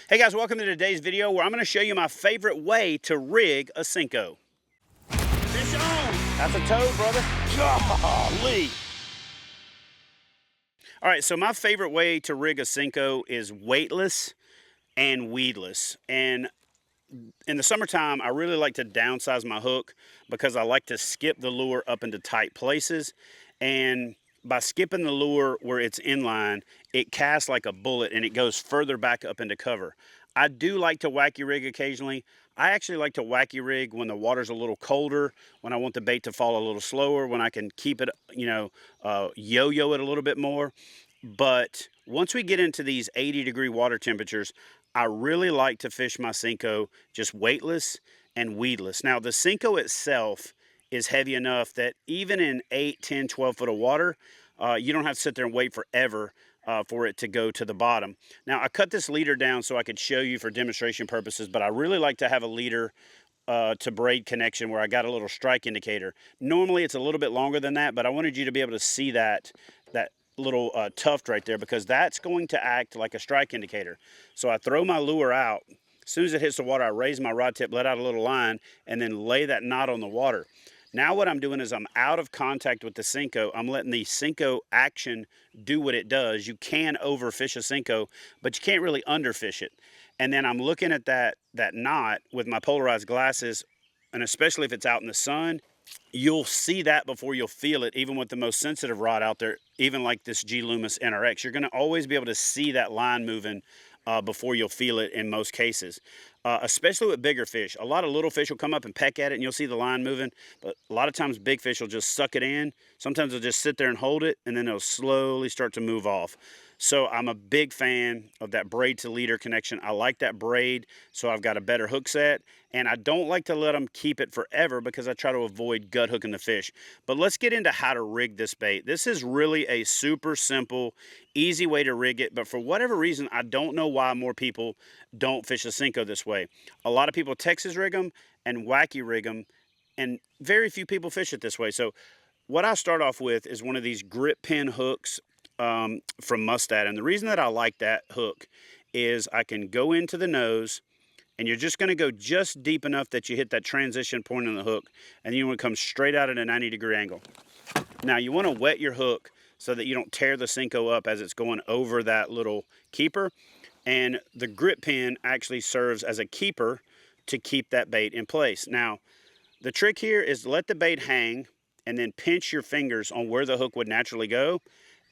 Hey guys, welcome to today's video where I'm going to show you my favorite way to rig a Senko. Fish on! That's a toad, brother. Golly! Alright, so my favorite way to rig a Senko is weightless and weedless. And in the summertime, I really like to downsize my hook because I like to skip the lure up into tight places. And by skipping the lure where it's inline, it casts like a bullet and it goes further back up into cover. I do like to wacky rig occasionally. I actually like to wacky rig when the water's a little colder, when I want the bait to fall a little slower, when I can keep it, yo-yo it a little bit more. But once we get into these 80-degree water temperatures, I really like to fish my Senko just weightless and weedless. Now, the Senko itself is heavy enough that even in 8, 10, 12 foot of water, you don't have to sit there and wait forever for it to go to the bottom. Now, I cut this leader down so I could show you for demonstration purposes, but I really like to have a leader to braid connection where I got a little strike indicator. Normally, it's a little bit longer than that, but I wanted you to be able to see that little tuft right there because that's going to act like a strike indicator. So I throw my lure out. As soon as it hits the water, I raise my rod tip, let out a little line, and then lay that knot on the water. Now what I'm doing is I'm out of contact with the Senko. I'm letting the Senko action do what it does. You can overfish a Senko, but you can't really underfish it. And then I'm looking at that knot with my polarized glasses, and especially if it's out in the sun, you'll see that before you'll feel it, even with the most sensitive rod out there, even like this Loomis NRX. You're going to always be able to see that line moving before you'll feel it in most cases, especially with bigger fish. A lot of little fish will come up and peck at it and you'll see the line moving, but a lot of times big fish will just suck it in. Sometimes they'll just sit there and hold it and then they'll slowly start to move off. So I'm a big fan of that braid to leader connection. I like that braid, so I've got a better hook set, and I don't like to let them keep it forever because I try to avoid gut hooking the fish. But let's get into how to rig this bait. This is really a super simple, easy way to rig it, but for whatever reason, I don't know why more people don't fish a Senko this way. A lot of people Texas rig them and wacky rig them, and very few people fish it this way. So what I start off with is one of these grip pin hooks from Mustad, and the reason that I like that hook is I can go into the nose and you're just going to go just deep enough that you hit that transition point on the hook, and then you want to come straight out at a 90-degree angle. Now you want to wet your hook so that you don't tear the Senko up as it's going over that little keeper, and the grip pin actually serves as a keeper to keep that bait in place. Now the trick here is let the bait hang and then pinch your fingers on where the hook would naturally go,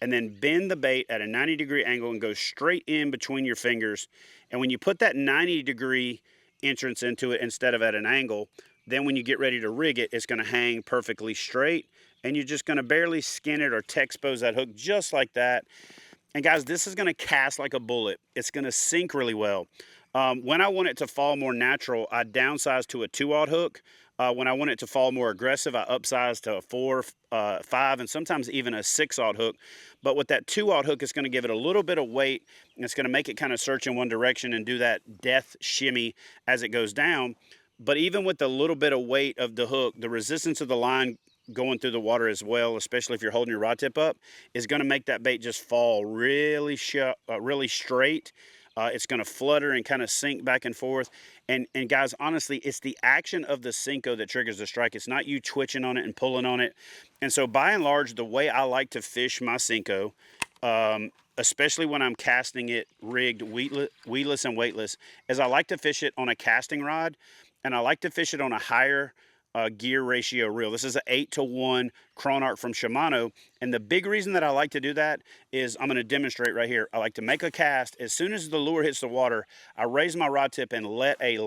and then bend the bait at a 90-degree angle and go straight in between your fingers. And when you put that 90-degree entrance into it instead of at an angle, then when you get ready to rig it, it's going to hang perfectly straight, and you're just going to barely skin it or expose that hook just like that. And guys, this is going to cast like a bullet. It's going to sink really well. When I want it to fall more natural, I downsize to a 2-aught hook. When I want it to fall more aggressive, I upsize to a 4, 5, and sometimes even a 6-aught hook. But with that 2-aught hook, it's going to give it a little bit of weight, and it's going to make it kind of search in one direction and do that death shimmy as it goes down. But even with the little bit of weight of the hook, the resistance of the line going through the water as well, especially if you're holding your rod tip up, is going to make that bait just fall really straight. It's going to flutter and kind of sink back and forth. And guys, honestly, it's the action of the Senko that triggers the strike. It's not you twitching on it and pulling on it. And so by and large, the way I like to fish my Senko, especially when I'm casting it rigged weedless and weightless, is I like to fish it on a casting rod, and I like to fish it on a higher gear ratio reel. This is an 8-to-1 Chronarch from Shimano, and the big reason that I like to do that is I'm going to demonstrate right here. I like to make a cast. As soon as the lure hits the water, I raise my rod tip and let a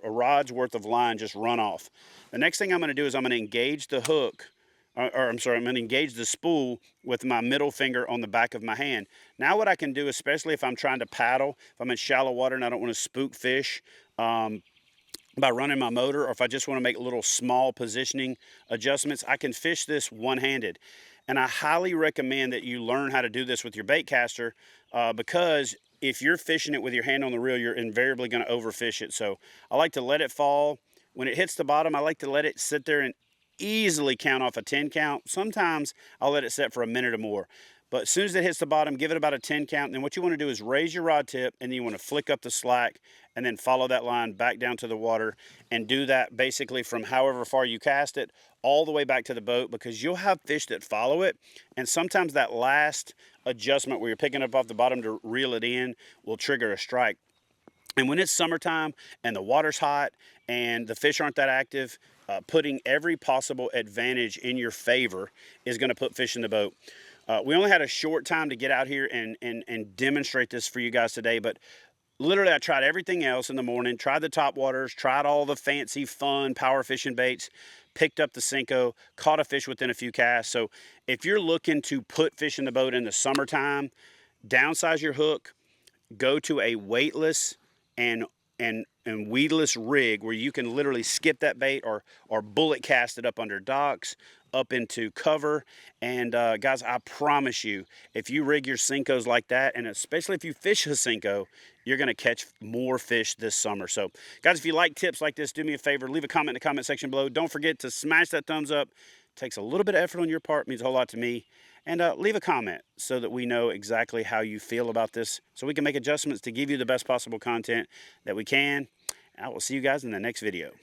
rod's worth of line just run off. The next thing I'm going to do is I'm going to engage the hook, I'm going to engage the spool with my middle finger on the back of my hand. Now what I can do, especially if I'm trying to paddle, if I'm in shallow water and I don't want to spook fish, by running my motor, or if I just want to make little small positioning adjustments, I can fish this one-handed. And I highly recommend that you learn how to do this with your bait caster, because if you're fishing it with your hand on the reel, you're invariably going to overfish it. So I like to let it fall. When it hits the bottom, I like to let it sit there and easily count off a 10 count. Sometimes I'll let it set for a minute or more. But as soon as it hits the bottom, give it about a 10 count. And then what you want to do is raise your rod tip, and then you want to flick up the slack, and then follow that line back down to the water, and do that basically from however far you cast it all the way back to the boat, because you'll have fish that follow it, and sometimes that last adjustment where you're picking up off the bottom to reel it in will trigger a strike. And when it's summertime and the water's hot and the fish aren't that active, putting every possible advantage in your favor is going to put fish in the boat. We only had a short time to get out here and demonstrate this for you guys today, but literally I tried everything else in the morning, tried the top waters, tried all the fancy, fun, power fishing baits, picked up the Senko, caught a fish within a few casts. So if you're looking to put fish in the boat in the summertime, downsize your hook, go to a weightless and weedless rig where you can literally skip that bait or bullet cast it up under docks, up into cover. And guys, I promise you, if you rig your Senkos like that, and especially if you fish a Senko, you're going to catch more fish this summer. So guys, if you like tips like this, do me a favor, leave a comment in the comment section below. Don't forget to smash that thumbs up. It takes a little bit of effort on your part, means a whole lot to me. And leave a comment so that we know exactly how you feel about this, so we can make adjustments to give you the best possible content that we can. I will see you guys in the next video.